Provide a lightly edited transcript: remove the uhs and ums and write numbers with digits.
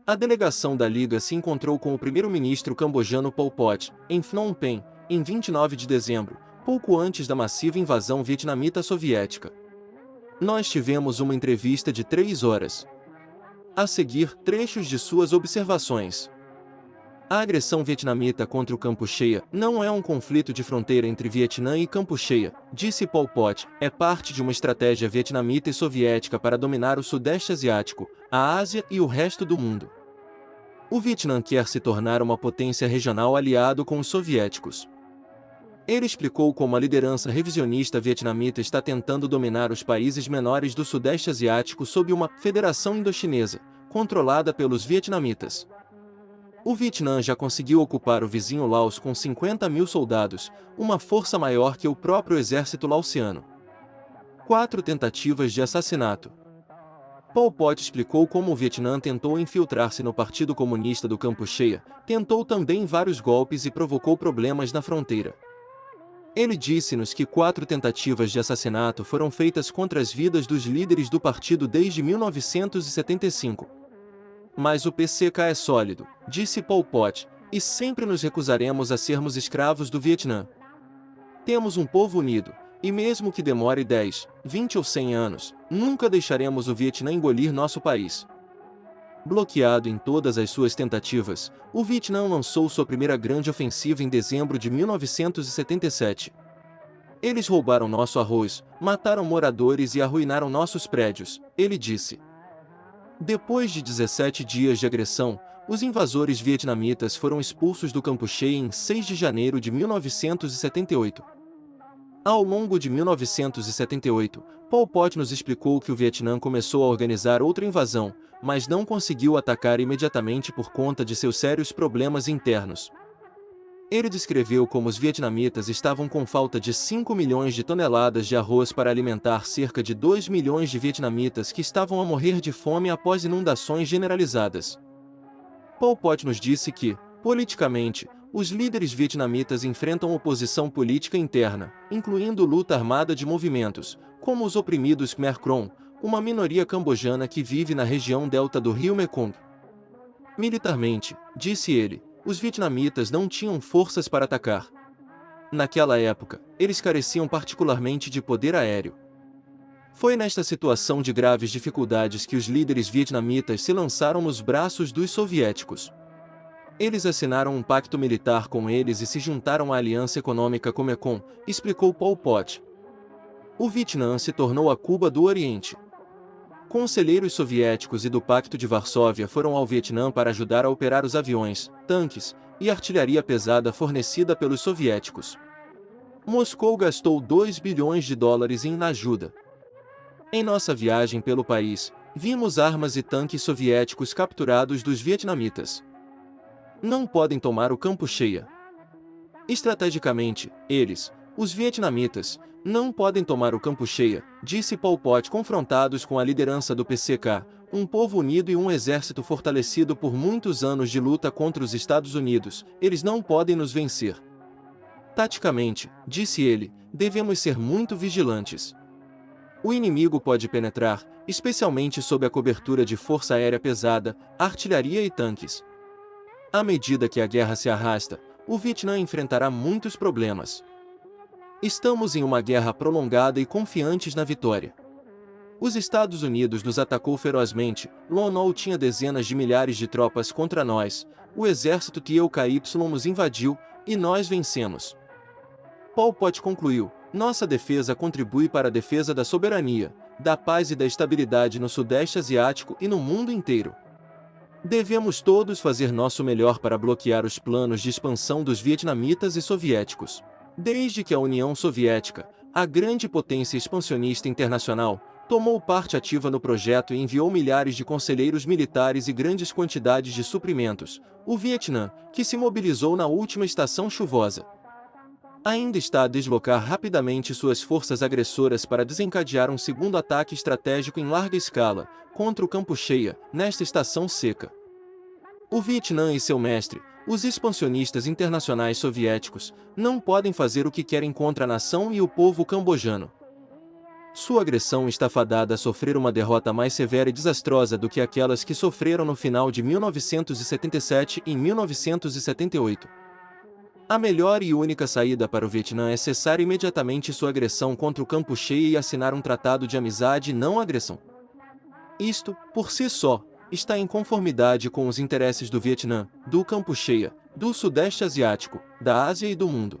A delegação da Liga se encontrou com o primeiro-ministro cambojano Pol Pot, em Phnom Penh, em 29 de dezembro, pouco antes da massiva invasão vietnamita soviética. Nós tivemos uma entrevista de 3 horas. A seguir, trechos de suas observações. A agressão vietnamita contra o Kampucheia não é um conflito de fronteira entre Vietnã e Kampucheia, disse Pol Pot, é parte de uma estratégia vietnamita e soviética para dominar o Sudeste Asiático, a Ásia e o resto do mundo. O Vietnã quer se tornar uma potência regional aliado com os soviéticos. Ele explicou como a liderança revisionista vietnamita está tentando dominar os países menores do Sudeste Asiático sob uma Federação Indochinesa, controlada pelos vietnamitas. O Vietnã já conseguiu ocupar o vizinho Laos com 50 mil soldados, uma força maior que o próprio exército laosiano. 4 tentativas de assassinato. Pol Pot explicou como o Vietnã tentou infiltrar-se no Partido Comunista do Kampucheia, tentou também vários golpes e provocou problemas na fronteira. Ele disse-nos que 4 tentativas de assassinato foram feitas contra as vidas dos líderes do partido desde 1975. Mas o PCK é sólido, disse Pol Pot, e sempre nos recusaremos a sermos escravos do Vietnã. Temos um povo unido, e mesmo que demore 10, 20 ou 100 anos, nunca deixaremos o Vietnã engolir nosso país. Bloqueado em todas as suas tentativas, o Vietnã lançou sua primeira grande ofensiva em dezembro de 1977. Eles roubaram nosso arroz, mataram moradores e arruinaram nossos prédios, ele disse. Depois de 17 dias de agressão, os invasores vietnamitas foram expulsos do Kampucheia em 6 de janeiro de 1978. Ao longo de 1978, Pol Pot nos explicou que o Vietnã começou a organizar outra invasão, mas não conseguiu atacar imediatamente por conta de seus sérios problemas internos. Ele descreveu como os vietnamitas estavam com falta de 5 milhões de toneladas de arroz para alimentar cerca de 2 milhões de vietnamitas que estavam a morrer de fome após inundações generalizadas. Pol Pot nos disse que, politicamente, os líderes vietnamitas enfrentam oposição política interna, incluindo luta armada de movimentos, como os oprimidos Khmer Krom, uma minoria cambojana que vive na região delta do rio Mekong. Militarmente, disse ele, os vietnamitas não tinham forças para atacar. Naquela época, eles careciam particularmente de poder aéreo. Foi nesta situação de graves dificuldades que os líderes vietnamitas se lançaram nos braços dos soviéticos. Eles assinaram um pacto militar com eles e se juntaram à aliança econômica Comecon, explicou Pol Pot. O Vietnã se tornou a Cuba do Oriente. Conselheiros soviéticos e do Pacto de Varsóvia foram ao Vietnã para ajudar a operar os aviões, tanques e artilharia pesada fornecida pelos soviéticos. Moscou gastou 2 bilhões de dólares em ajuda. Em nossa viagem pelo país, vimos armas e tanques soviéticos capturados dos vietnamitas. Não podem tomar o Kampucheia. Estrategicamente, eles, os vietnamitas, não podem tomar o Kampucheia, disse Pol Pot confrontados com a liderança do PCK, um povo unido e um exército fortalecido por muitos anos de luta contra os Estados Unidos, eles não podem nos vencer. Taticamente, disse ele, devemos ser muito vigilantes. O inimigo pode penetrar, especialmente sob a cobertura de força aérea pesada, artilharia e tanques. À medida que a guerra se arrasta, o Vietnã enfrentará muitos problemas. Estamos em uma guerra prolongada e confiantes na vitória. Os Estados Unidos nos atacou ferozmente, Lon Nol tinha dezenas de milhares de tropas contra nós, o exército TOKY nos invadiu, e nós vencemos. Pol Pot concluiu, nossa defesa contribui para a defesa da soberania, da paz e da estabilidade no Sudeste Asiático e no mundo inteiro. Devemos todos fazer nosso melhor para bloquear os planos de expansão dos vietnamitas e soviéticos. Desde que a União Soviética, a grande potência expansionista internacional, tomou parte ativa no projeto e enviou milhares de conselheiros militares e grandes quantidades de suprimentos, o Vietnã, que se mobilizou na última estação chuvosa, ainda está a deslocar rapidamente suas forças agressoras para desencadear um segundo ataque estratégico em larga escala, contra o Kampucheia, nesta estação seca. O Vietnã e seu mestre, os expansionistas internacionais soviéticos, não podem fazer o que querem contra a nação e o povo cambojano. Sua agressão está fadada a sofrer uma derrota mais severa e desastrosa do que aquelas que sofreram no final de 1977 e 1978. A melhor e única saída para o Vietnã é cessar imediatamente sua agressão contra o Kampuchea e assinar um tratado de amizade e não agressão. Isto, por si só, está em conformidade com os interesses do Vietnã, do Kampuchea, do Sudeste Asiático, da Ásia e do mundo.